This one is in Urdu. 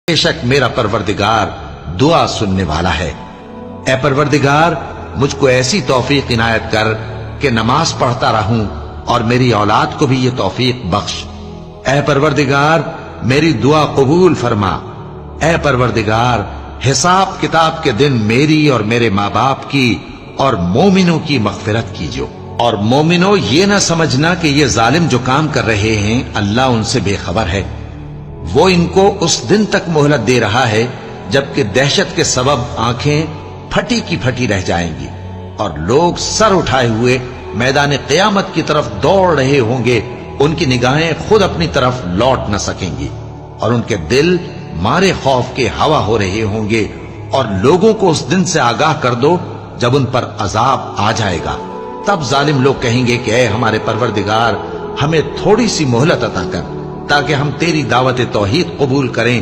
بے شک میرا پروردگار دعا سننے والا ہے۔ اے پروردگار مجھ کو ایسی توفیق عنایت کر کہ نماز پڑھتا رہوں اور میری اولاد کو بھی یہ توفیق بخش۔ اے پروردگار میری دعا قبول فرما۔ اے پروردگار حساب کتاب کے دن میری اور میرے ماں باپ کی اور مومنوں کی مغفرت کیجو۔ اور مومنوں یہ نہ سمجھنا کہ یہ ظالم جو کام کر رہے ہیں اللہ ان سے بے خبر ہے، وہ ان کو اس دن تک مہلت دے رہا ہے جبکہ دہشت کے سبب آنکھیں پھٹی کی پھٹی رہ جائیں گی اور لوگ سر اٹھائے ہوئے میدان قیامت کی طرف دوڑ رہے ہوں گے، ان کی نگاہیں خود اپنی طرف لوٹ نہ سکیں گی اور ان کے دل مارے خوف کے ہوا ہو رہے ہوں گے۔ اور لوگوں کو اس دن سے آگاہ کر دو جب ان پر عذاب آ جائے گا، تب ظالم لوگ کہیں گے کہ اے ہمارے پروردگار ہمیں تھوڑی سی مہلت عطا کر تاکہ ہم تیری دعوت توحید قبول کریں